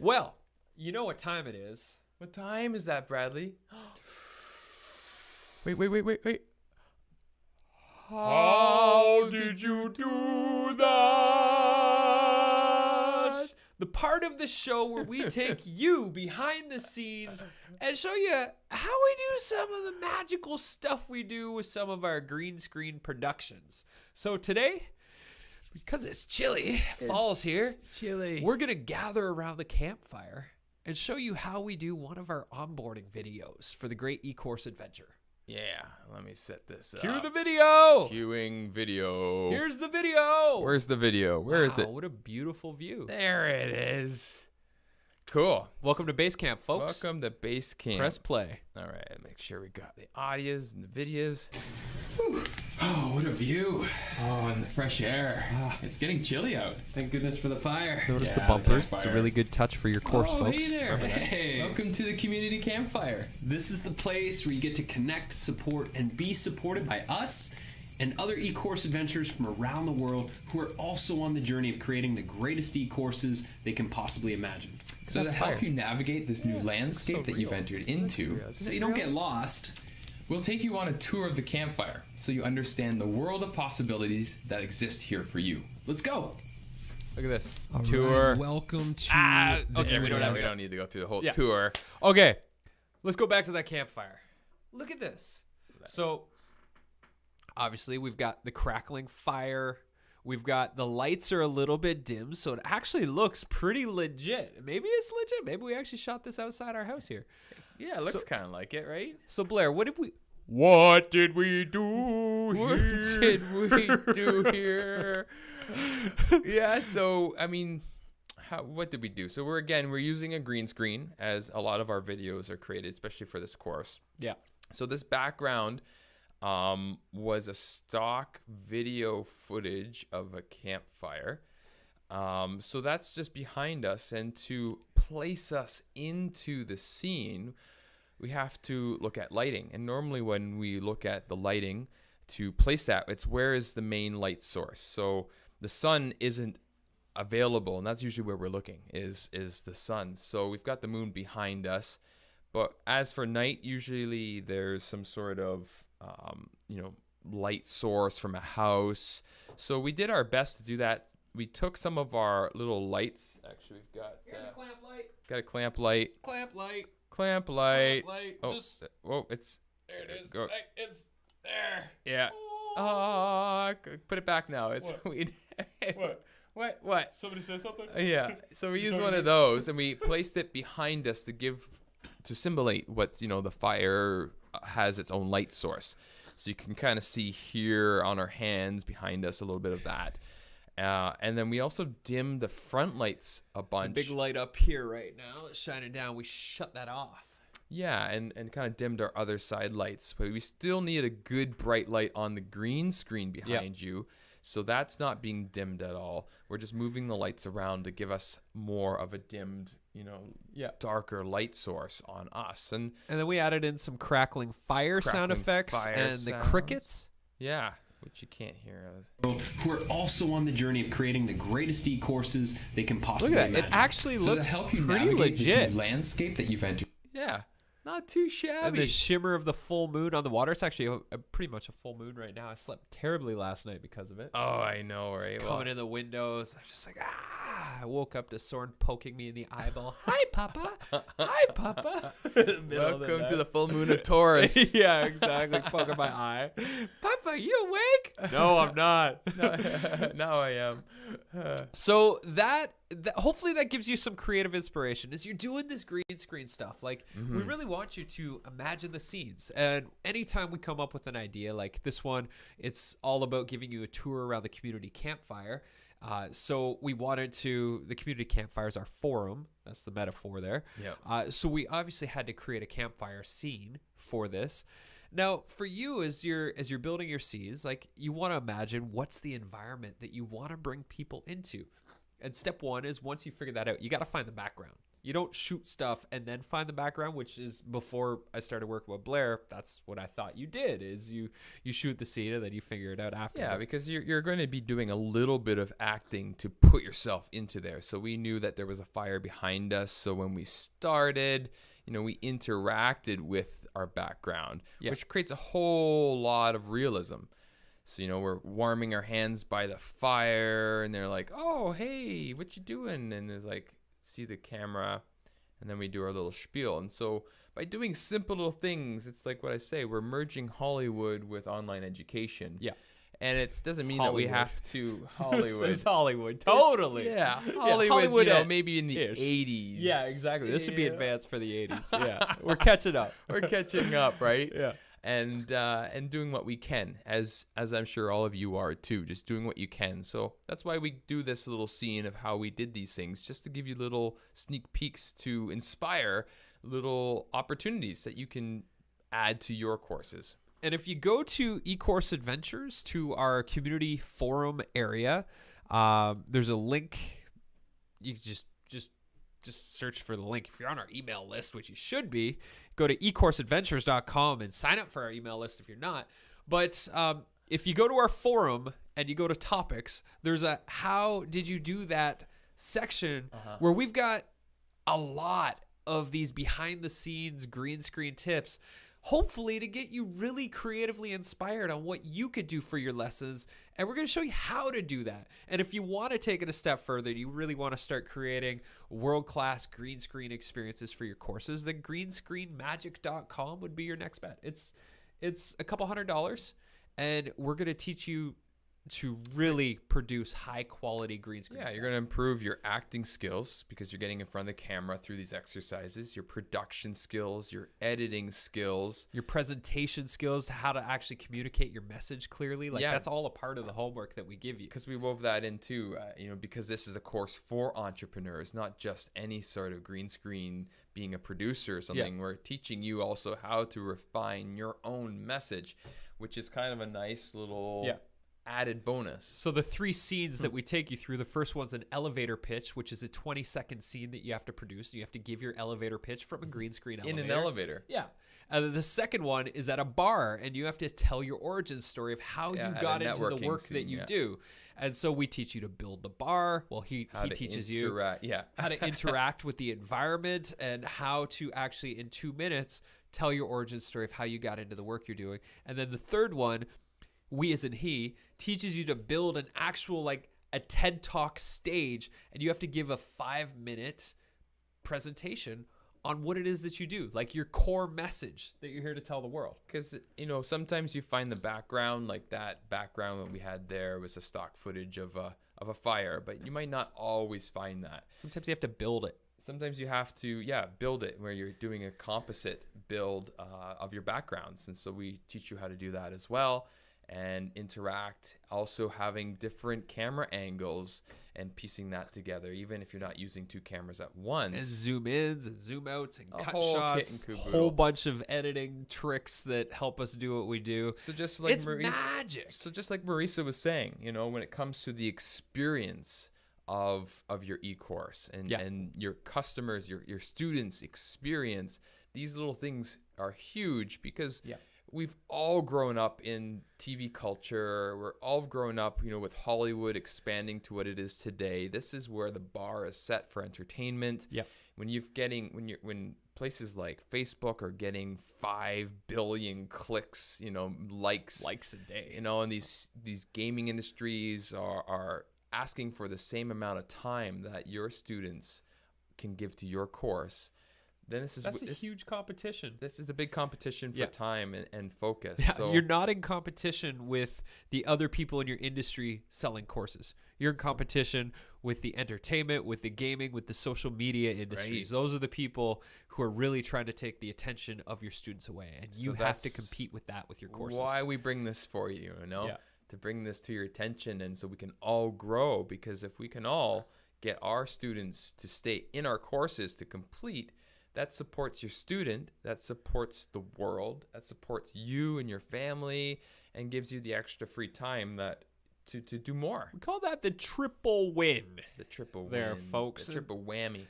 Well, you know what time it is. What time is that, Bradley? Wait. How did you do that? The part of the show where we take you behind the scenes and show you how we do some of the magical stuff we do with some of our green screen productions. So today, because it's chilly, fall's here, Chilly. we're going to gather around the campfire and show you how we do one of our onboarding videos for the Great E-Course Adventure. Yeah, let me set this up. Cue the video. Cueing video. Here's the video. Where's the video? Where is it? What a beautiful view. There it is. Cool. Welcome to Base Camp, folks. Welcome to Base Camp. Press play. All right, make sure we got the audios and the videos. Oh, what a view. Oh, and the fresh air. It's getting chilly out. Thank goodness for the fire. Notice Yeah, the the bumpers. It's a campfire. really good touch for your course, Oh, folks. hey there. Hey. Welcome to the community campfire. This is the place where you get to connect, support, and be supported by us and other e-course adventurers from around the world who are also on the journey of creating the greatest e-courses they can possibly imagine. So to that help fire. you navigate this new landscape so that you've real. entered into, So you don't get lost. we'll take you on a tour of the campfire so you understand the world of possibilities that exist here for you. Let's go. Look at this. All Tour. right, welcome to Okay, we don't have we to. don't need to go through the whole Yeah. tour. Okay, let's go back to that campfire. Look at this. So, obviously, we've got the crackling fire. We've got the lights are a little bit dim, so it actually looks pretty legit. Maybe it's legit. Maybe we actually shot this outside our house here. Yeah, it looks So- kind of like it, right? So, Blair, what did we do What did we do here? Yeah, so I mean, what did we do? So we're using a green screen as a lot of our videos are created, especially for this course. Yeah. So this background was a stock video footage of a campfire. So that's just behind us, and to place us into the scene, we have to look at lighting. And normally when we look at the lighting to place that, it's where is the main light source. So the sun isn't available, and that's usually where we're looking is the sun. So we've got the moon behind us. But as for night, usually there's some sort of, light source from a house. So we did our best to do that. We took some of our little lights. Actually, we've got clamp light. got a clamp light. Clamp light. Clamp light. light. Oh, it's there it is. Go. It's there. yeah. Put it back now. It's we. What? Somebody say something? Yeah. So we used talking one of about- those, and we placed it behind us to simulate what the fire has its own light source. So you can kind of see here on our hands behind us a little bit of that. And then we also dimmed the front lights a bunch. Big light up here right now. It's shining down. We shut that off. Yeah, and kind of dimmed our other side lights. But we still need a good bright light on the green screen behind you. So that's not being dimmed at all. We're just moving the lights around to give us more of a dimmed, darker light source on us. And then we added in some crackling fire sound Crackling effects fire and the sounds. crickets. yeah, which you can't hear. who are also on the journey of creating the greatest e-courses they can Look possibly at that. It imagine. actually So looks to help you pretty navigate legit. this new landscape that you've entered. Yeah, not too And shabby. the shimmer of the full moon on the water. It's actually pretty much a full moon right now. I slept terribly last night because of it. Oh, I know, right? Coming in the windows. I was just like, I woke up to Soren poking me in the eyeball. Hi, Papa. Hi, Papa. Welcome to the full moon of Taurus. Yeah, exactly. Poking my eye. Papa, you awake? No, I'm not. Now I am. So that hopefully that gives you some creative inspiration as you're doing this green screen stuff. Like we really want you to imagine the scenes. And anytime we come up with an idea like this one, it's all about giving you a tour around the community campfire. So we wanted the community campfire is our forum. That's the metaphor there. Yep. So we obviously had to create a campfire scene for this. Now, for you, as you're building your scenes, like you want to imagine what's the environment that you want to bring people into. And step one is once you figure that out, you got to find the background. You don't shoot stuff and then find the background, which is before I started working with Blair. That's what I thought you did, is you shoot the scene and then you figure it out after. Yeah, because you're going to be doing a little bit of acting to put yourself into there. So we knew that there was a fire behind us. So when we started, we interacted with our background, which creates a whole lot of realism. So, we're warming our hands by the fire and they're like, oh, hey, what you doing? And there's like, see the camera, and then we do our little spiel. And so by doing simple little things, it's like what I say, we're merging Hollywood with online education. Yeah. And it doesn't mean Hollywood. that we have to Hollywood. It's Hollywood. Totally. Yeah. Hollywood, maybe in the ish. 80s. Yeah, exactly. This would be advanced for the 80s. Yeah. We're catching up. We're catching up, right? Yeah. And doing what we can, as I'm sure all of you are too, just doing what you can. So that's why we do this little scene of how we did these things, just to give you little sneak peeks to inspire little opportunities that you can add to your courses. And if you go to eCourse Adventures, to our community forum area, there's a link. You can just search for the link. If you're on our email list, which you should be, go to ecourseadventures.com and sign up for our email list if you're not. But if you go to our forum and you go to topics, there's a how did you do that section where we've got a lot of these behind the scenes green screen tips, hopefully to get you really creatively inspired on what you could do for your lessons. And we're going to show you how to do that. And if you want to take it a step further, you really want to start creating world-class green screen experiences for your courses, then greenscreenmagic.com would be your next bet. It's a couple $100, and we're going to teach you to really produce high quality green screen. Yeah, you're going to improve your acting skills because you're getting in front of the camera through these exercises, your production skills, your editing skills, your presentation skills, how to actually communicate your message clearly. That's all a part of the homework that we give you. Because we wove that into, because this is a course for entrepreneurs, not just any sort of green screen being a producer or something. Yeah. We're teaching you also how to refine your own message, which is kind of a nice little added bonus. So the 3 scenes that we take you through, the first one's an elevator pitch, which is a 20-second scene that you have to produce. You have to give your elevator pitch from a green screen elevator. In an elevator. Yeah. The second one is at a bar, and you have to tell your origin story of how you got into the work that you do. And so we teach you to build the bar. Well, he teaches you how to interact with the environment and how to actually, in 2 minutes, tell your origin story of how you got into the work you're doing. And then the third one, we as in he, teaches you to build an actual, a TED Talk stage, and you have to give a 5-minute presentation on what it is that you do, like your core message that you're here to tell the world. Because, sometimes you find the background, like that background that we had there was a stock footage of a fire, but you might not always find that. Sometimes you have to build it. Sometimes you have to, build it, where you're doing a composite build of your backgrounds. And so we teach you how to do that as well. And interact, also having different camera angles and piecing that together, even if you're not using 2 cameras at once. And zoom ins and zoom outs and cut whole shots, a whole bunch of editing tricks that help us do what we do. So just like it's magic. So just like Marisa was saying, when it comes to the experience of your e-course and your customers, your students' experience, these little things are huge because we've all grown up in TV culture. We're all grown up, with Hollywood expanding to what it is today. This is where the bar is set for entertainment. Yeah. When places like Facebook are getting 5 billion clicks, likes a day, and these gaming industries are asking for the same amount of time that your students can give to your course. Then that's a huge competition. This is a big competition for time and focus. Yeah, so you're not in competition with the other people in your industry selling courses. You're in competition with the entertainment, with the gaming, with the social media industries. Right. Those are the people who are really trying to take the attention of your students away, and you have to compete with that with your courses. Why we bring this for you, to bring this to your attention, and so we can all grow. Because if we can all get our students to stay in our courses to complete, that supports your student, that supports the world, that supports you and your family, and gives you the extra free time to do more. We call that the triple win. The triple win. There, folks. The triple whammy.